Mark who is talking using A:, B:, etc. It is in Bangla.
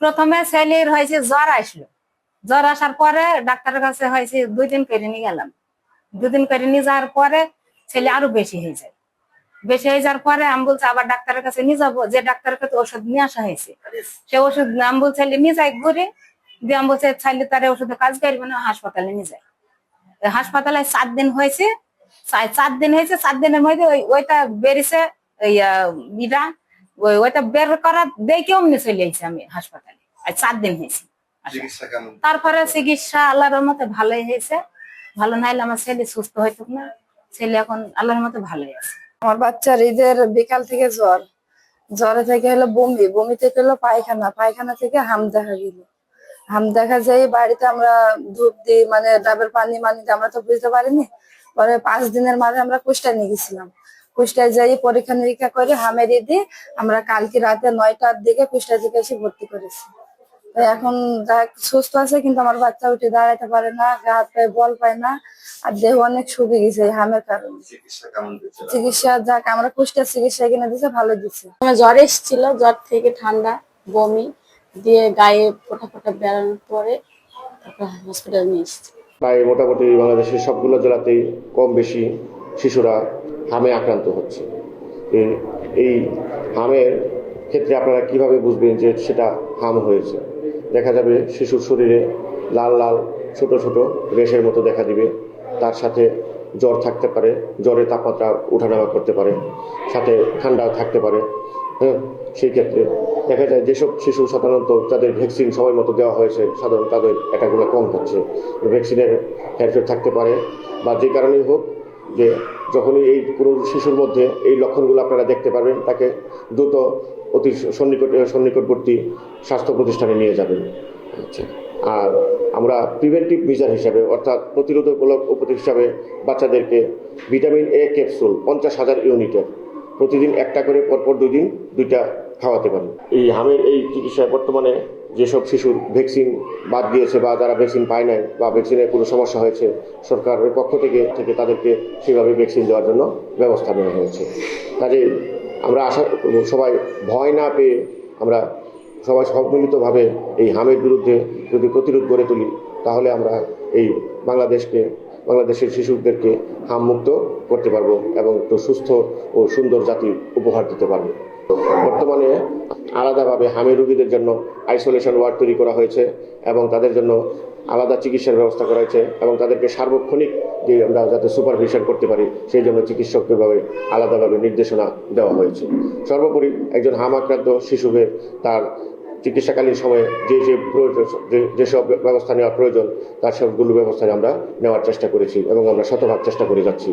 A: প্রথমে ছেলের হয়েছে জ্বর আসলো, জ্বর আসার পরে ডাক্তারের কাছে হয়েছে 2 দিন করে নিয়ে গেলাম। 2 দিন করে নিয়ে যাওয়ার পরে ছেলে আরো বেশি হয়ে যায়। বেশি হয়ে যাওয়ার পরে আমি বলছি আবার ডাক্তারের কাছে নিয়ে যাবো, যে ডাক্তারের কাছে ওষুধ নিয়ে আসা হয়েছে সে ওষুধ আমি বলছি নিয়ে যাই ঘুরে দিয়ে, আমি বলছি চাইলে তার ওষুধে কাজ করবে না, হাসপাতালে নিয়ে যায়। হাসপাতালে 4 দিন হয়েছে, 4 দিন হয়েছে। 4 দিনের মধ্যে ওইটা বেরিয়েছে, ইটা ওইটা বের করা দেখে অমনি চলে আইছি আমি হাসপাতালে। আর 4 দিন হয়েছে। তারপরে চিকিৎসা আল্লাহর রহমতে ভালোই হয়েছে। ভালো নাইলে আমার ছেলে সুস্থ হইতো না। ছেলে এখন আল্লাহর রহমতে ভালোই আছে।
B: আমার বাচ্চার ঈদের বিকাল থেকে জ্বর, জ্বরে থেকে হলো বমি, বমি থেকে হলো পায়খানা, পায়খানা থেকে হাম দেখা গেল। হাম দেখা যায় বাড়িতে আমরা ধূপ দিই, মানে ডাবের পানি আমরা তো বুঝতে পারিনি। পরে 5 দিনের মাঝে আমরা কুষ্টায় নিয়ে গেছিলাম। কুষ্টায় যাই পরীক্ষা নিরীক্ষা করে হামের ঈদে আমরা কালকে রাতে 9টার দিকে কুষ্টায় থেকে এসে ভর্তি করেছি। এখন সুস্থ আছে, কিন্তু আমার বাচ্চা উঠে দাঁড়াতে পারে না, গা হাত পায়ে বল পায় না, আর দেহ অনেক শুকিয়ে গেছে হামের কারণে। চিকিৎসা যাক আমরা কুষ্টিয়ার চিকিৎসা কিনে দিচ্ছে, ভালো দিচ্ছে।
C: আমার জ্বর এসেছিল, জ্বর থেকে ঠান্ডা বমি দিয়ে গায়ে ফোটা ফোটা বেড়ানোর পরে তারপর হসপিটাল নিয়ে এসেছি।
D: প্রায় মোটামুটি বাংলাদেশের সবগুলো জেলাতেই কম বেশি শিশুরা হামে আক্রান্ত হচ্ছে। এই হামের ক্ষেত্রে আপনারা কিভাবে বুঝবেন যে সেটা হাম হয়েছে? দেখা যাবে শিশুর শরীরে লাল লাল ছোট ছোট রেশের মতো দেখা দিবে, তার সাথে জ্বর থাকতে পারে, জ্বরের তাপমাত্রা ওঠানামা করতে পারে, সাথে ঠান্ডা থাকতে পারে। সেই ক্ষেত্রে দেখা যায় যেসব শিশু সাধারণত যাদের ভ্যাকসিন সময় মতো দেওয়া হয়েছে সাধারণত তাদের অ্যাটাকগুলো কম হচ্ছে। ভ্যাকসিনের হেরফের থাকতে পারে, বা যে কারণেই হোক, যে যখনই এই কোনো শিশুর মধ্যে এই লক্ষণগুলো আপনারা দেখতে পারবেন, তাকে দ্রুত অতি সন্নিকটবর্তী স্বাস্থ্য প্রতিষ্ঠানে নিয়ে যাবেন। আচ্ছা, আর আমরা প্রিভেন্টিভ মেজার হিসাবে, অর্থাৎ প্রতিরোধকমূলক উপায় হিসাবে বাচ্চাদেরকে ভিটামিন এ ক্যাপসুল 50,000 ইউনিটের প্রতিদিন একটা করে পরপর 2 দিন 2টা খাওয়াতে পারি। এই হামের এই চিকিৎসায় বর্তমানে যেসব শিশুর ভ্যাকসিন বাদ দিয়েছে বা যারা ভ্যাকসিন পায় নাই বা ভ্যাকসিনের কোনো সমস্যা হয়েছে, সরকারের পক্ষ থেকে তাদেরকে সেভাবে ভ্যাকসিন দেওয়ার জন্য ব্যবস্থা নেওয়া হয়েছে। কাজে আমরা আশা করব সবাই ভয় না পেয়ে আমরা সবাই সম্মিলিতভাবে এই হামের বিরুদ্ধে যদি প্রতিরোধ গড়ে তুলি, তাহলে আমরা এই বাংলাদেশের শিশুদেরকে হামমুক্ত করতে পারবো এবং একটু সুস্থ ও সুন্দর জাতি উপহার দিতে পারবো। বর্তমানে আলাদাভাবে হামের রোগীদের জন্য আইসোলেশন ওয়ার্ড তৈরি করা হয়েছে এবং তাদের জন্য আলাদা চিকিৎসার ব্যবস্থা করা হয়েছে, এবং তাদেরকে সার্বক্ষণিক যে আমরা যাতে সুপারভিশন করতে পারি সেই জন্য চিকিৎসকভাবে আলাদাভাবে নির্দেশনা দেওয়া হয়েছে। সর্বোপরি একজন হাম আক্রান্ত শিশুকে তার চিকিৎসাকালীন সময়ে যেসব ব্যবস্থা নেওয়া প্রয়োজন তার সবগুলো ব্যবস্থায় আমরা নেওয়ার চেষ্টা করেছি এবং আমরা শতভাগ চেষ্টা করে যাচ্ছি।